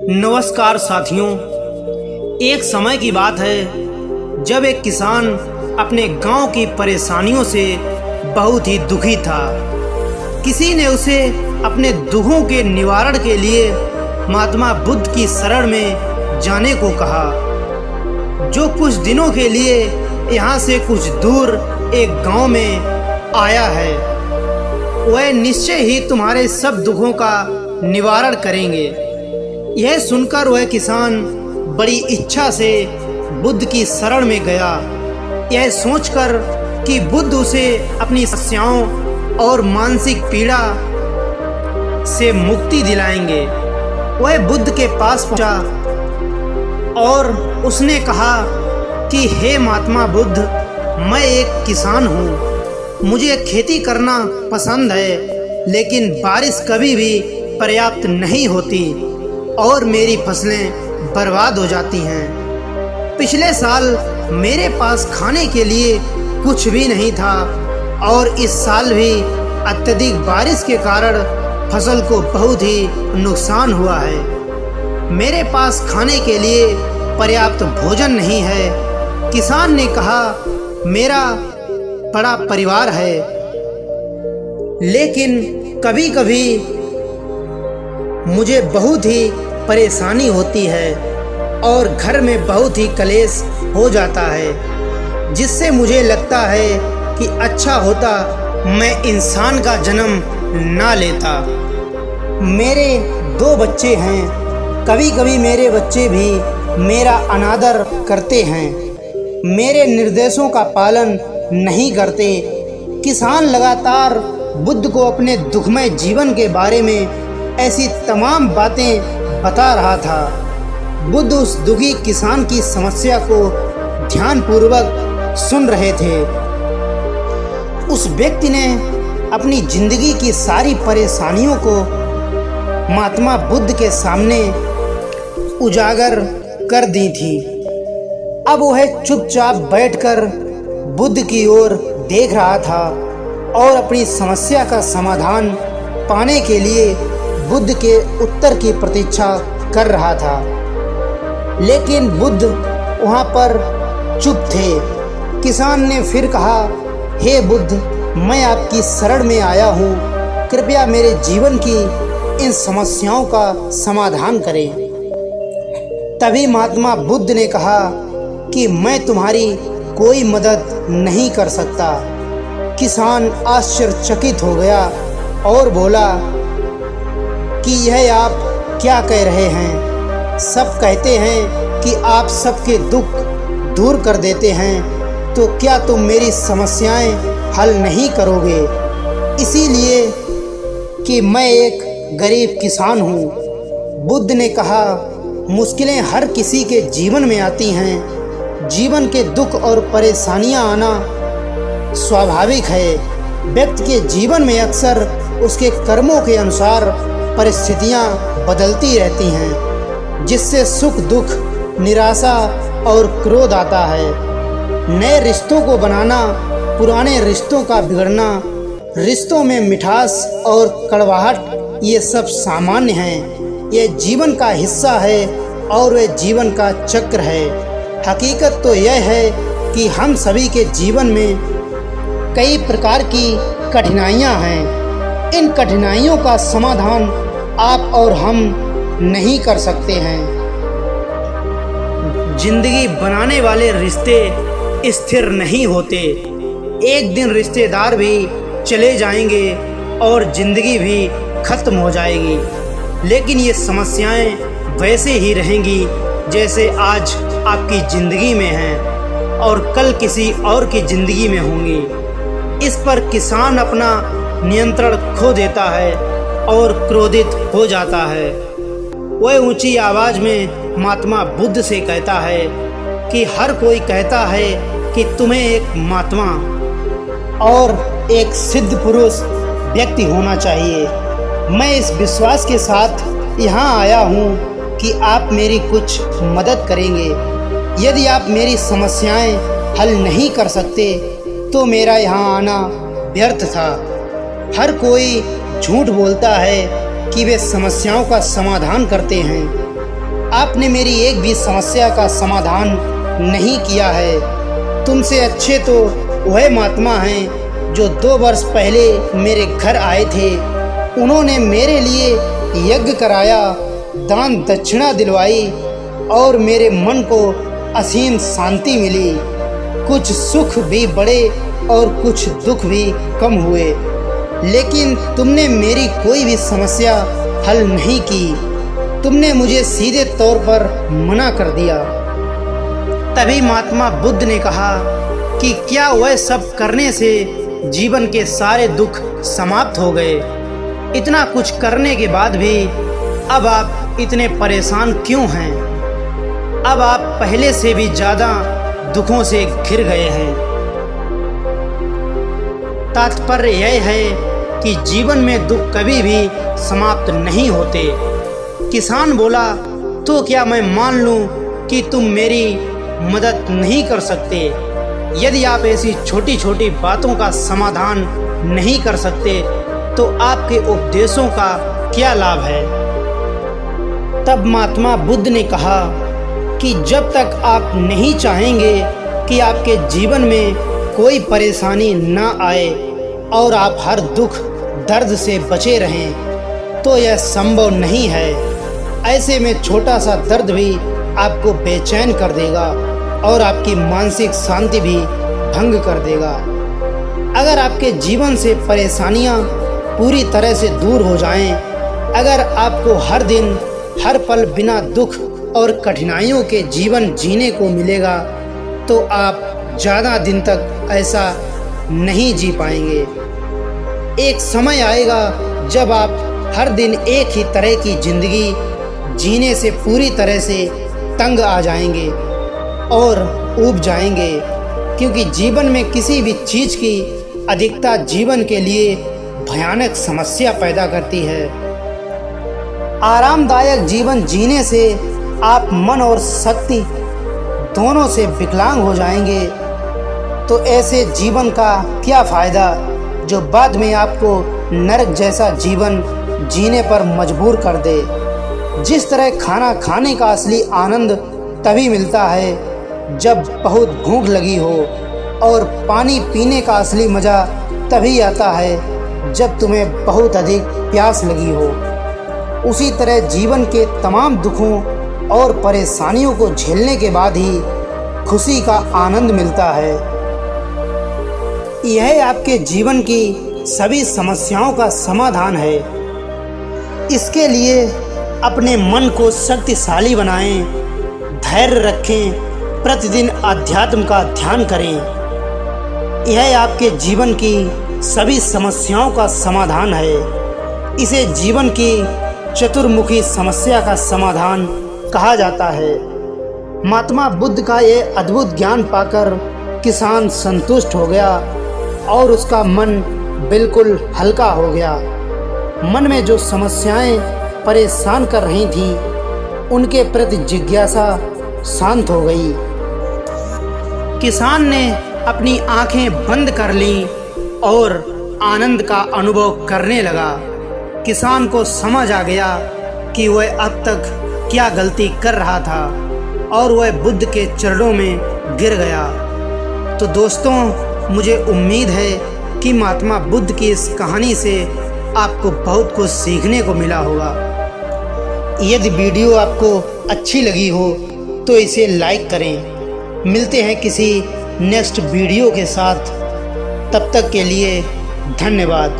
नमस्कार साथियों। एक समय की बात है जब एक किसान अपने गांव की परेशानियों से बहुत ही दुखी था। किसी ने उसे अपने दुखों के निवारण के लिए महात्मा बुद्ध की शरण में जाने को कहा, जो कुछ दिनों के लिए यहाँ से कुछ दूर एक गांव में आया है। वह निश्चय ही तुम्हारे सब दुखों का निवारण करेंगे। यह सुनकर वह किसान बड़ी इच्छा से बुद्ध की शरण में गया, यह सोचकर कि बुद्ध उसे अपनी समस्याओं और मानसिक पीड़ा से मुक्ति दिलाएंगे। वह बुद्ध के पास पहुंचा और उसने कहा कि हे महात्मा बुद्ध, मैं एक किसान हूँ, मुझे खेती करना पसंद है, लेकिन बारिश कभी भी पर्याप्त नहीं होती और मेरी फसलें बर्बाद हो जाती हैं। पिछले साल मेरे पास खाने के लिए कुछ भी नहीं था और इस साल भी अत्यधिक बारिश के कारण फसल को बहुत ही नुकसान हुआ है। मेरे पास खाने के लिए पर्याप्त भोजन नहीं है। किसान ने कहा, मेरा बड़ा परिवार है, लेकिन कभी कभी मुझे बहुत ही परेशानी होती है और घर में बहुत ही कलेश हो जाता है, जिससे मुझे लगता है कि अच्छा होता मैं इंसान का जन्म ना लेता। मेरे 2 बच्चे हैं, कभी कभी मेरे बच्चे भी मेरा अनादर करते हैं, मेरे निर्देशों का पालन नहीं करते। किसान लगातार बुद्ध को अपने दुखमय जीवन के बारे में ऐसी तमाम बातें बता रहा था। बुद्ध उस दुखी किसान की समस्या को ध्यानपूर्वक सुन रहे थे। उस व्यक्ति ने अपनी जिंदगी की सारी परेशानियों को महात्मा बुद्ध के सामने उजागर कर दी थी। अब वह चुपचाप बैठकर बुद्ध की ओर देख रहा था और अपनी समस्या का समाधान पाने के लिए बुद्ध के उत्तर की प्रतीक्षा कर रहा था। लेकिन बुद्ध वहाँ पर चुप थे। किसान ने फिर कहा, हे बुद्ध, मैं आपकी शरण में आया हूँ, कृपया मेरे जीवन की इन समस्याओं का समाधान करें। तभी महात्मा बुद्ध ने कहा कि मैं तुम्हारी कोई मदद नहीं कर सकता। किसान आश्चर्यचकित हो गया और बोला कि यह आप क्या कह रहे हैं? सब कहते हैं कि आप सबके दुख दूर कर देते हैं, तो क्या तुम मेरी समस्याएं हल नहीं करोगे? इसीलिए कि मैं एक गरीब किसान हूँ। बुद्ध ने कहा, मुश्किलें हर किसी के जीवन में आती हैं। जीवन के दुख और परेशानियां आना स्वाभाविक है। व्यक्ति के जीवन में अक्सर उसके कर्मों के अनुसार परिस्थितियां बदलती रहती हैं, जिससे सुख दुख, निराशा और क्रोध आता है। नए रिश्तों को बनाना, पुराने रिश्तों का बिगड़ना, रिश्तों में मिठास और कड़वाहट, ये सब सामान्य हैं। यह जीवन का हिस्सा है और वह जीवन का चक्र है। हकीकत तो यह है कि हम सभी के जीवन में कई प्रकार की कठिनाइयाँ हैं। इन कठिनाइयों का समाधान आप और हम नहीं कर सकते हैं। जिंदगी बनाने वाले रिश्ते स्थिर नहीं होते। एक दिन रिश्तेदार भी चले जाएंगे और जिंदगी भी खत्म हो जाएगी, लेकिन ये समस्याएं वैसे ही रहेंगी जैसे आज आपकी ज़िंदगी में हैं और कल किसी और की ज़िंदगी में होंगी। इस पर किसान अपना नियंत्रण खो देता है और क्रोधित हो जाता है। वह ऊंची आवाज़ में महात्मा बुद्ध से कहता है कि हर कोई कहता है कि तुम्हें एक महात्मा और एक सिद्ध पुरुष व्यक्ति होना चाहिए। मैं इस विश्वास के साथ यहाँ आया हूँ कि आप मेरी कुछ मदद करेंगे। यदि आप मेरी समस्याएं हल नहीं कर सकते तो मेरा यहाँ आना व्यर्थ था। हर कोई झूठ बोलता है कि वे समस्याओं का समाधान करते हैं, आपने मेरी एक भी समस्या का समाधान नहीं किया है। तुमसे अच्छे तो वह महात्मा हैं जो 2 वर्ष पहले मेरे घर आए थे। उन्होंने मेरे लिए यज्ञ कराया, दान दक्षिणा दिलवाई और मेरे मन को असीम शांति मिली। कुछ सुख भी बढ़े और कुछ दुख भी कम हुए, लेकिन तुमने मेरी कोई भी समस्या हल नहीं की। तुमने मुझे सीधे तौर पर मना कर दिया। तभी महात्मा बुद्ध ने कहा कि क्या वह सब करने से जीवन के सारे दुख समाप्त हो गए? इतना कुछ करने के बाद भी अब आप इतने परेशान क्यों हैं? अब आप पहले से भी ज़्यादा दुखों से घिर गए हैं। तात्पर्य यह है कि जीवन में दुख कभी भी समाप्त नहीं होते। किसान बोला, तो क्या मैं मान लूं कि तुम मेरी मदद नहीं कर सकते? यदि आप ऐसी छोटी छोटी बातों का समाधान नहीं कर सकते तो आपके उपदेशों का क्या लाभ है? तब महात्मा बुद्ध ने कहा कि जब तक आप नहीं चाहेंगे कि आपके जीवन में कोई परेशानी न आए और आप हर दुख दर्द से बचे रहें, तो यह संभव नहीं है। ऐसे में छोटा सा दर्द भी आपको बेचैन कर देगा और आपकी मानसिक शांति भी भंग कर देगा। अगर आपके जीवन से परेशानियां पूरी तरह से दूर हो जाएं, अगर आपको हर दिन हर पल बिना दुख और कठिनाइयों के जीवन जीने को मिलेगा, तो आप ज़्यादा दिन तक ऐसा नहीं जी पाएंगे। एक समय आएगा जब आप हर दिन एक ही तरह की जिंदगी जीने से पूरी तरह से तंग आ जाएंगे और ऊब जाएंगे, क्योंकि जीवन में किसी भी चीज़ की अधिकता जीवन के लिए भयानक समस्या पैदा करती है। आरामदायक जीवन जीने से आप मन और शक्ति दोनों से विकलांग हो जाएंगे। तो ऐसे जीवन का क्या फ़ायदा जो बाद में आपको नरक जैसा जीवन जीने पर मजबूर कर दे। जिस तरह खाना खाने का असली आनंद तभी मिलता है जब बहुत भूख लगी हो, और पानी पीने का असली मज़ा तभी आता है जब तुम्हें बहुत अधिक प्यास लगी हो। उसी तरह जीवन के तमाम दुखों और परेशानियों को झेलने के बाद ही खुशी का आनंद मिलता है। यह आपके जीवन की सभी समस्याओं का समाधान है। इसके लिए अपने मन को शक्तिशाली बनाएं, धैर्य रखें, प्रतिदिन अध्यात्म का ध्यान करें। यह आपके जीवन की सभी समस्याओं का समाधान है। इसे जीवन की चतुर्मुखी समस्या का समाधान कहा जाता है। महात्मा बुद्ध का ये अद्भुत ज्ञान पाकर किसान संतुष्ट हो गया और उसका मन बिल्कुल हल्का हो गया। मन में जो समस्याएं परेशान कर रही थीं, उनके प्रति जिज्ञासा शांत हो गई। किसान ने अपनी आंखें बंद कर लीं और आनंद का अनुभव करने लगा। किसान को समझ आ गया कि वह अब तक क्या गलती कर रहा था और वह बुद्ध के चरणों में गिर गया। तो दोस्तों, मुझे उम्मीद है कि महात्मा बुद्ध की इस कहानी से आपको बहुत कुछ सीखने को मिला होगा। यदि वीडियो आपको अच्छी लगी हो तो इसे लाइक करें। मिलते हैं किसी नेक्स्ट वीडियो के साथ। तब तक के लिए धन्यवाद।